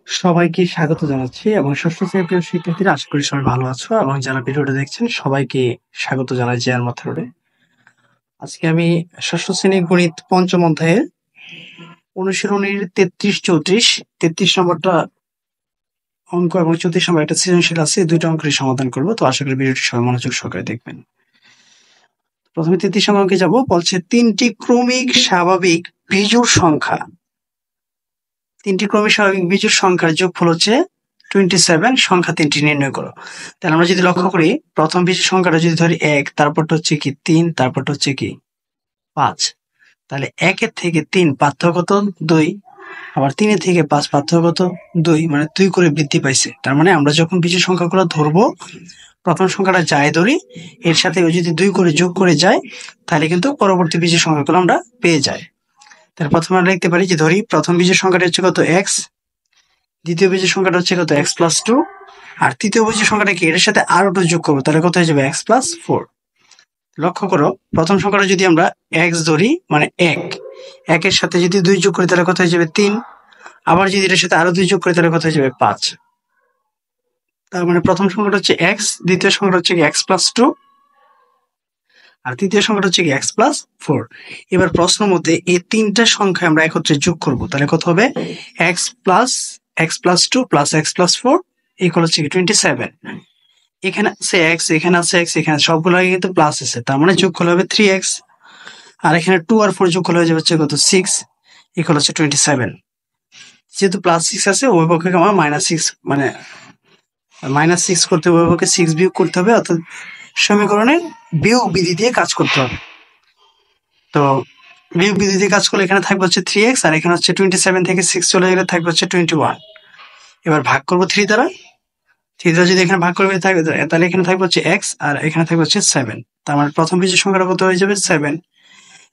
সবাইকে স্বাগত জানাচ্ছি এবং ষষ্ঠ শ্রেণীর প্রিয় শিক্ষার্থীরা, আশা করি সবাই ভালো আছো এবং যারা ভিডিওটা দেখছেন সবাইকে স্বাগত জানাই জেআর মেথডে। আজকে আমি ষষ্ঠ শ্রেণীর গণিত পঞ্চম অধ্যায়ের অনুশীলনীর 33-34 নম্বরটা অঙ্ক এবং 34 নম্বর একটা সৃজনশীল আছে, এই দুইটা অঙ্কের সমাধান করবো। তো আশা করি ভিডিওটি সবাই মনোযোগ সহকারে দেখবেন। প্রথমে 33 নম্বর অঙ্কে যাবো। বলছে তিনটি ক্রমিক স্বাভাবিক বিজোড় সংখ্যা, তিনটি ক্রমিক স্বাভাবিক বিজোড় সংখ্যার যোগফল হচ্ছে 27, সংখ্যা তিনটি নির্ণয় করো। তাহলে আমরা যদি লক্ষ্য করি, প্রথম বিজোড় সংখ্যাটা যদি ধরি 1, তারপরটা হচ্ছে কি 3, তারপরটা হচ্ছে কি 5, তাহলে 1 থেকে 3 পার্থক্য কত? 2, আবার 3 থেকে 5 পার্থক্য কত? 2, মানে 2 করে বৃদ্ধি পাইছে। তার মানে আমরা যখন বিজোড় সংখ্যাগুলো ধরবো, প্রথম সংখ্যাটা যাই ধরি, এর সাথে যদি 2 করে যোগ করে যায়, তাহলে কিন্তু পরবর্তী বিজোড় সংখ্যাগুলো আমরা পেয়ে যাই। তাহলে প্রথমে আমরা লিখতে পারি যে ধরি প্রথম বিজোড় সংখ্যাটা হচ্ছে কত? x, দ্বিতীয় বিজোড় সংখ্যাটা হচ্ছে কত? x প্লাস 2, আর তৃতীয় বিজোড় সংখ্যাটা কি? এর সাথে আরো 2 যোগ করবো, তাহলে কত হয়ে যাবে? x plus 4। লক্ষ্য করো, প্রথম সংখ্যাটা যদি আমরা x ধরি, মানে 1, এর সাথে যদি 2 যোগ করি তাহলে কত হয়ে যাবে? 3, আবার যদি এর সাথে আরো 2 যোগ করি তাহলে কত হয়ে যাবে? 5। তার মানে প্রথম সংখ্যাটা হচ্ছে x, দ্বিতীয় সংখ্যাটা হচ্ছে কি x প্লাস 2, আর তৃতীয় সংখ্যাটা হচ্ছে কি x প্লাস 4। এবার প্রশ্ন মধ্যে এই তিনটা সংখ্যা আমরা একত্রে যোগ করব, তাহলে কত হবে? x plus 2 plus x plus 4 equal হচ্ছে কি 27। এখানে আছে x, এখানে আছে x, এখানে সবগুলো আগে কিন্তু প্লাস আছে, তার মানে যোগফল হবে 3x, আর এখানে 2 আর 4 যোগফল হয়ে যাবে হচ্ছে কত? 6 ইকুয়াল হচ্ছে 27। যেহেতু প্লাস 6 আছে, ওই পক্ষে আমার -6, মানে -6 করতে হবে, ওই পক্ষে 6 বিয়োগ করতে হবে, অর্থাৎ সমীকরণের বিয়োগ বিধি দিয়ে কাজ করতে হবে। তো বিয়োগ বিধি দিয়ে কাজ করলে এখানে থাকবে হচ্ছে 3x, আর এখানে হচ্ছে 27 থেকে 6 চলে গেলে থাকবে হচ্ছে 21। এবার ভাগ করবো 3 দ্বারা, 3 দ্বারা যদি এখানে ভাগ করবে তাহলে এখানে থাকবে হচ্ছে x, আর এখানে থাকবে হচ্ছে 7। তার মানে প্রথম বিজোড় সংখ্যাটা কত হয়ে যাবে? 7।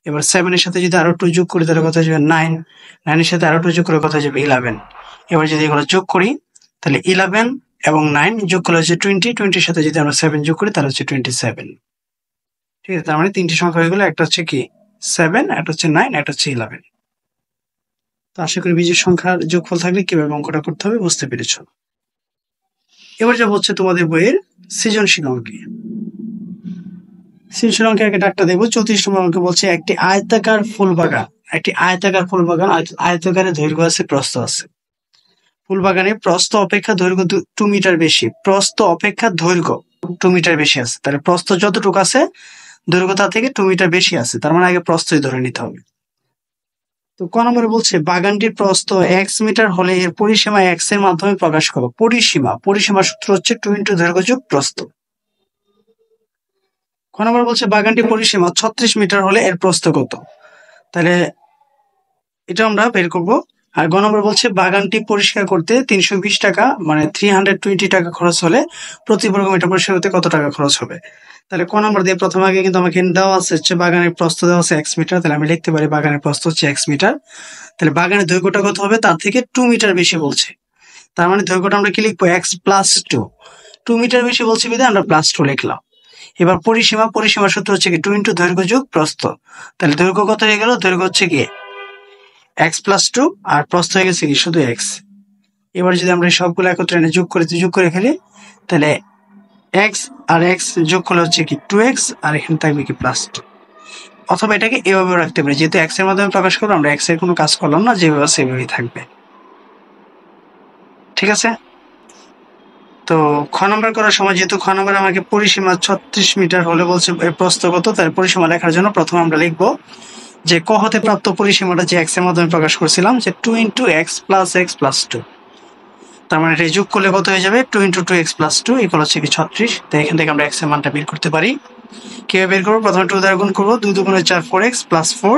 এবার 7 এর সাথে যদি আরো 2 যোগ করি তাহলে কত হয়ে যাবে? 9, 9 এর সাথে আরো 2 যোগ করে কত হয়ে যাবে? 11। এবার যদি এগুলো যোগ করি তাহলে 11 এবং 9 যোগ করলে হচ্ছে 20, 20 এর সাথে যদি আমরা 7 যোগ করি তাহলে হচ্ছে 27। ঠিক আছে, তার মানে তিনটি সংখ্যা হয়ে গেলো, একটা হচ্ছে কি 7, একটা হচ্ছে 9, একটা হচ্ছে 11। তো আশা করি বিজোড় সংখ্যার যোগফল থাকলে কিভাবে অঙ্কটা করতে হবে বুঝতে পেরেছ। এবার যা হচ্ছে তোমাদের বইয়ের সৃজনশীল অঙ্কে। সৃজনশীল অঙ্কে একটা ডাক্তার দেখবো। 34 নম্বর অঙ্কে বলছে একটি আয়তাকার ফুলবাগান, আয়তাকারের দৈর্ঘ্য আছে, প্রস্থ আছে। ফুলবাগানে প্রস্থ অপেক্ষা দৈর্ঘ্য 2 মিটার বেশি, প্রস্থ অপেক্ষা দৈর্ঘ্য 2 মিটার বেশি আছে। তাহলে প্রস্থ যতটুকু আছে, দৈর্ঘ্য তার থেকে 2 মিটার বেশি আছে, তার মানে আগে প্রস্থই ধরে নিতে হবে। তো ক নম্বরে বলছে বাগানটির প্রস্থ x মিটার হলে এর পরিসীমা x এর মাধ্যমে প্রকাশ করো। পরিসীমা সূত্র হচ্ছে 2 × দৈর্ঘ্য যোগ প্রস্থ। ক নম্বরে বলছে বাগানটির পরিসীমা 36 মিটার হলে এর প্রস্থ কত? তাহলে এটা আমরা বের করবো। আর গ নম্বর বলছে বাগানটি পরিষ্কার করতে 320 টাকা, মানে 320 টাকা খরচ হলে প্রতি বর্গ মিটার পরিষ্কার করতে কত টাকা খরচ হবে? তাহলে ক নম্বর দিয়ে প্রথম আগে কিন্তু আমাকে দেওয়া আছে হচ্ছে বাগানের প্রস্থ দেওয়া আছে x মিটার, তাহলে আমি লিখতে পারি বাগানের প্রস্থ হচ্ছে x মিটার। তাহলে বাগানের দৈর্ঘ্যটা কত হবে? তার থেকে 2 মিটার বেশি বলছে, তার মানে দৈর্ঘ্যটা আমরা কি লিখবো? x প্লাস 2, 2 মিটার বেশি বলছে বিধায় আমরা প্লাস 2 লিখলাম। এবার পরিসীমা সূত্র হচ্ছে কি 2 × দৈর্ঘ্য যোগ প্রস্থ। তাহলে দৈর্ঘ্য কত হয়ে গেল? দৈর্ঘ্য হচ্ছে কি x প্লাস 2, আর প্রস্থ হয়ে গেছে কি শুধু x। এবার যদি আমরা সবগুলো একত্রে এনে যোগ করে ফেলি, তাহলে x আর x যোগ করলে হচ্ছে কি 2x, আর এখানে থাকবে কি প্লাস 2। অথবা এটাকে এভাবে রাখতে পারি, যেহেতু x এর মাধ্যমে প্রকাশ করবো, আমরা x এর কোনো কাজ করলাম না, যেভাবে সেভাবেই থাকবে। ঠিক আছে। তো খ নম্বর করার সময় যেহেতু খ নম্বর আমাকে পরিসীমা 36 মিটার হলে বলছে প্রস্থ কত, তার পরিসীমা লেখার জন্য প্রথমে আমরা লিখবো যে ক হতে প্রাপ্ত পরিসীমাটা যে x এর মাধ্যমে প্রকাশ করছিলাম, যে 2 × x প্লাস x প্লাস 2। তার মানে এটা যোগ করলে কত হয়ে যাবে? 2 × 2x প্লাস 2 ইকুয়াল হচ্ছে কি 36। তো এখান থেকে আমরা x এর মানটা বের করতে পারি। কিভাবে বের করবো? প্রথমে 2 দ্বারা গুণ করবো, 2 × 2 = 4, 4x প্লাস 4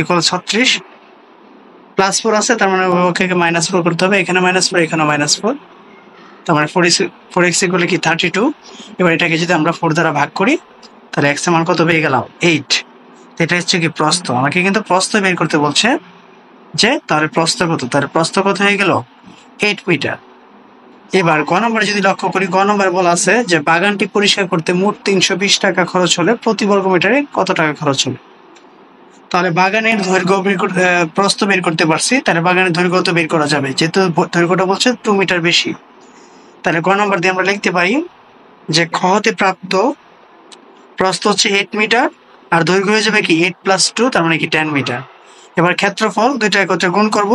ইকুয়াল 36। প্লাস 4 আছে, তার মানে ওকে -4 করতে হবে, এখানে -4, এখানে -4, তার মানে 4x ইকুয়াল কি 32। এবার এটাকে যদি আমরা 4 দ্বারা ভাগ করি তাহলে x এর মান কত পেয়ে গেলাম? 8। এটা হচ্ছে কি প্রস্থ, আমাকে কিন্তু প্রস্থ বের করতে বলছে, যে তাহলে প্রস্থ কত? তাহলে প্রস্থ কত হয়ে গেল? 8 মিটার। এবার গ নম্বরে যদি লক্ষ্য করি, গ নম্বরে বলা আছে যে বাগানটি পরিষ্কার করতে মোট 320 টাকা খরচ হলে প্রতি বর্গ মিটারে কত টাকা খরচ হবে? তাহলে বাগানের দৈর্ঘ্য প্রস্থ বের করতে পারছি, তাহলে বাগানের দৈর্ঘ্য তো বের করা যাবে, যেহেতু দৈর্ঘ্যটা বলছে 2 মিটার বেশি। তাহলে গ নম্বর দিয়ে আমরা লিখতে পারি যে খ হতে প্রাপ্ত প্রস্থ হচ্ছে 8 মিটার আর দৈর্ঘ্য হয়ে যাবে কি 8 + 2, তার মানে কি 10 মিটার। এবার ক্ষেত্রফল দুইটা একত্রে গুণ করব,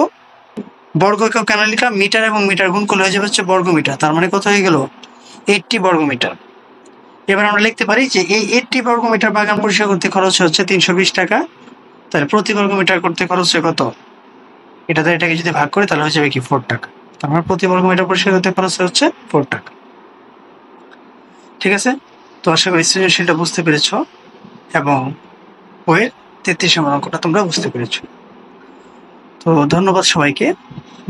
বর্গ একক কেন লিখলাম, মিটার এবং মিটার গুণ করলে হয়ে যাবে হচ্ছে বর্গ মিটার, তার মানে কত হয়ে গেল 80 বর্গ মিটার। এবার আমরা লিখতে পারি যে এই 80 বর্গ মিটার বাগান পরিষ্কার করতে খরচ হচ্ছে 320 টাকা। তাহলে প্রতি বর্গ মিটার করতে খরচ হয় কত, এটাতে এটাকে যদি ভাগ করি তাহলে হয়ে যাবে কি 4 টাকা। তার মানে প্রতি বর্গ মিটার পরিষ্কার করতে খরচ হচ্ছে 4 টাকা। ঠিক আছে, তো আশা করি সৃজনশীলটা বুঝতে পেরেছ এবং বইয়ের 33 নম্বর অঙ্কটা তোমরা বুঝতে পেরেছ। তো ধন্যবাদ সবাইকে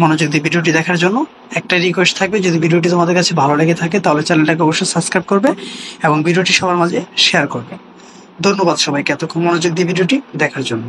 মনোযোগ দিয়ে ভিডিওটি দেখার জন্য। একটা রিকোয়েস্ট থাকবে, যদি ভিডিওটি তোমাদের কাছে ভালো লেগে থাকে তাহলে চ্যানেলটাকে অবশ্যই সাবস্ক্রাইব করবে এবং ভিডিওটি সবার মাঝে শেয়ার করবে। ধন্যবাদ সবাইকে এতক্ষণ মনোযোগ দিয়ে ভিডিওটি দেখার জন্য।